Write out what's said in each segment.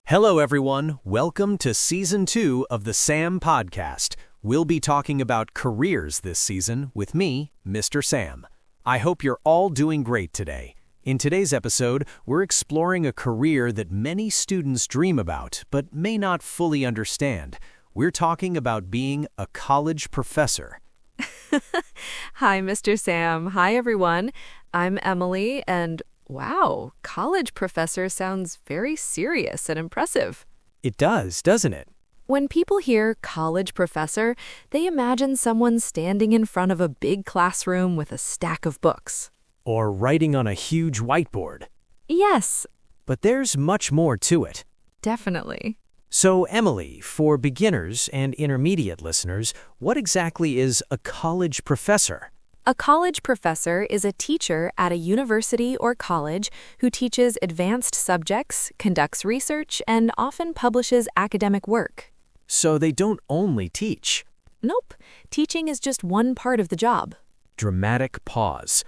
Hello, everyone. Welcome to Season 2 of the Sam Podcast. We'll be talking about careers this season with me, Mr. Sam. I hope you're all doing great today. In today's episode, we're exploring a career that many students dream about but may not fully understand. We're talking about being a college professor. Hi, Mr. Sam. Hi, everyone. I'm Emily, and wow, college professor sounds very serious and impressive. It does, doesn't it? When people hear college professor, they imagine someone standing in front of a big classroom with a stack of books. Or writing on a huge whiteboard. Yes, But there's much more to it. definitely. So, Emily, for beginners and intermediate listeners, what exactly is a college professor? A college professor is a teacher at a university or college who teaches advanced subjects, conducts research, and often publishes academic work. So they don't only teach. Nope, teaching is just one part of the job. Dramatic pause.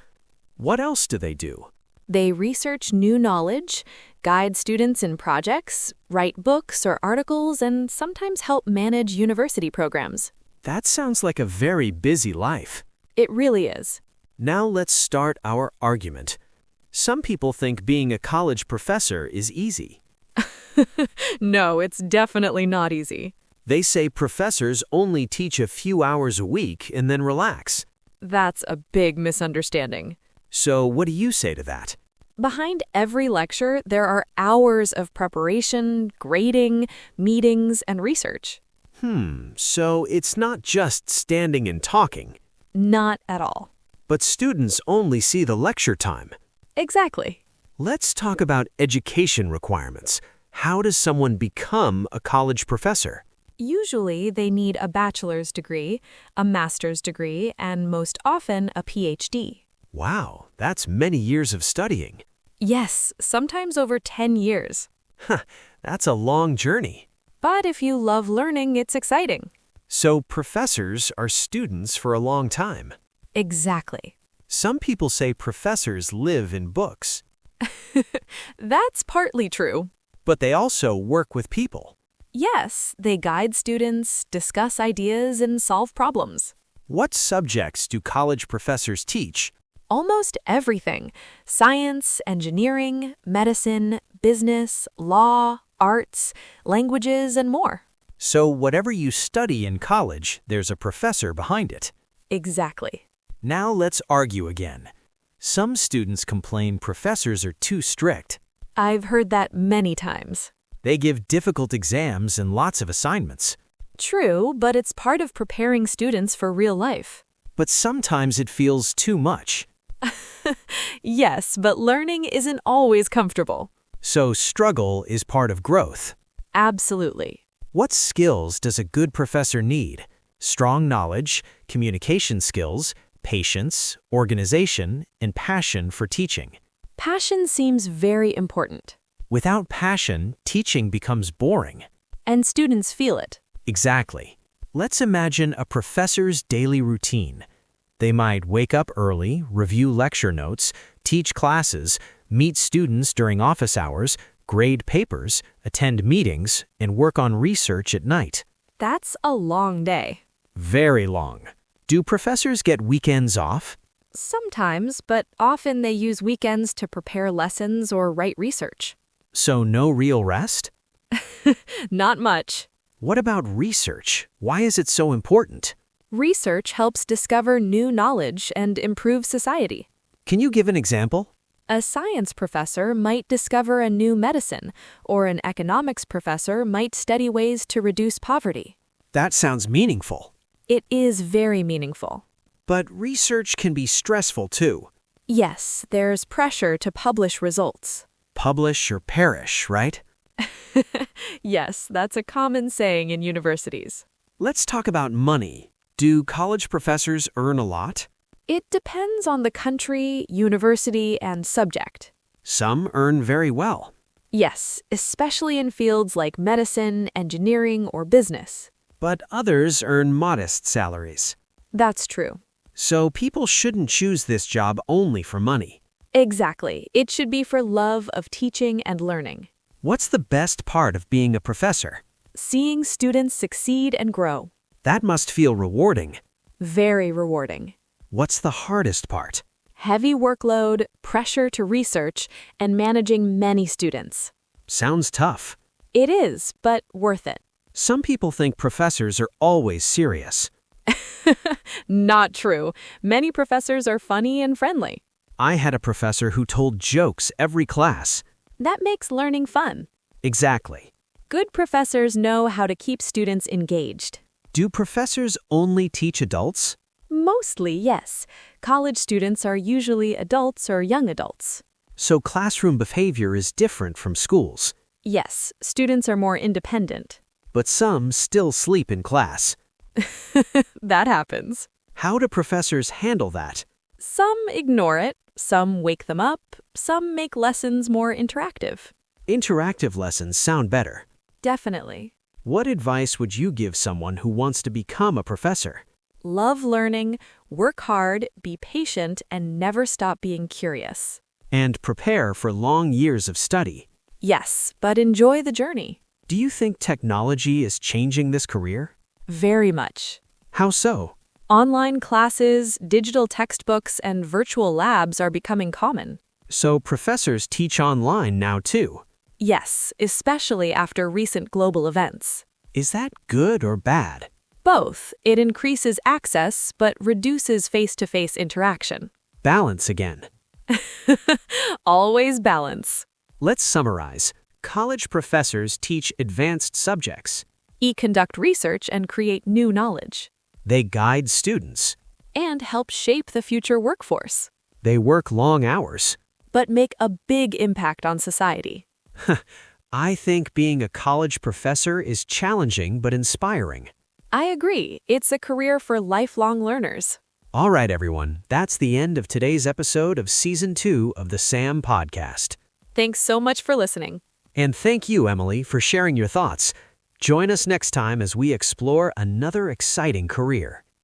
What else do they do? They research new knowledge, guide students in projects, write books or articles, and sometimes help manage university programs. That sounds like a very busy life. It really is. Now let's start our argument. Some people think being a college professor is easy. No, it's definitely not easy. They say professors only teach a few hours a week and then relax. That's a big misunderstanding. So what do you say to that? Behind every lecture, there are hours of preparation, grading, meetings, and research. So it's not just standing and talking. Not at all. But students only see the lecture time. Exactly. Let's talk about education requirements. How does someone become a college professor? Usually, they need a bachelor's degree, a master's degree, and most often a PhD. Wow, that's many years of studying. Yes, sometimes over 10 years. That's a long journey. But if you love learning, it's exciting. So professors are students for a long time. Exactly. Some people say professors live in books, That's partly true. but they also work with people. Yes, they guide students, discuss ideas, and solve problems. What subjects do college professors teach? Almost everything: science, engineering, medicine, business, law, arts, languages, and more. So whatever you study in college, there's a professor behind it. Exactly. Now let's argue again. Some students complain professors are too strict. I've heard that many times. They give difficult exams and lots of assignments. True, but it's part of preparing students for real life. But sometimes it feels too much. Yes, but learning isn't always comfortable. So struggle is part of growth. Absolutely. What skills does a good professor need? Strong knowledge, communication skills, patience, organization, and passion for teaching. Passion seems very important, Without passion, teaching becomes boring. and students feel it. Exactly. Let's imagine a professor's daily routine. They might wake up early, review lecture notes, teach classes, meet students during office hours, grade papers, attend meetings, and work on research at night. That's a long day. Very long. Do professors get weekends off? Sometimes, but often they use weekends to prepare lessons or write research. So no real rest? Not much. What about research? Why is it so important? Research helps discover new knowledge and improve society. Can you give an example? A science professor might discover a new medicine, or an economics professor might study ways to reduce poverty. That sounds meaningful. It is very meaningful. But research can be stressful too. Yes, there's pressure to publish results. Publish or perish, right? Yes, that's a common saying in universities. Let's talk about money. Do college professors earn a lot? It depends on the country, university, and subject. Some earn very well. Yes, especially in fields like medicine, engineering, or business. But others earn modest salaries. That's true. So people shouldn't choose this job only for money. Exactly. It should be for love of teaching and learning. What's the best part of being a professor? Seeing students succeed and grow. That must feel rewarding. Very rewarding. What's the hardest part? Heavy workload, pressure to research, and managing many students. Sounds tough. It is, but worth it. Some people think professors are always serious. Not true. Many professors are funny and friendly. I had a professor who told jokes every class. That makes learning fun. Exactly. Good professors know how to keep students engaged. Do professors only teach adults? Mostly, yes. College students are usually adults or young adults. So classroom behavior is different from schools. Yes, students are more independent. But some still sleep in class. That happens. How do professors handle that? Some ignore it, some wake them up, some make lessons more interactive. Interactive lessons sound better. Definitely. What advice would you give someone who wants to become a professor? Love learning, work hard, be patient, and never stop being curious. And prepare for long years of study. Yes, but enjoy the journey. Do you think technology is changing this career? Very much. How so? Online classes, digital textbooks, and virtual labs are becoming common. So professors teach online now too. Yes, especially after recent global events. Is that good or bad? Both. It increases access, but reduces face-to-face interaction. Balance again. Always balance. Let's summarize. College professors teach advanced subjects. Conduct research and create new knowledge. They guide students. And help shape the future workforce. They work long hours. But make a big impact on society. I think being a college professor is challenging but inspiring. I agree. It's a career for lifelong learners. All right, everyone. That's the end of today's episode of Season 2 of the SAM Podcast. Thanks so much for listening. And thank you, Emily, for sharing your thoughts. Join us next time as we explore another exciting career.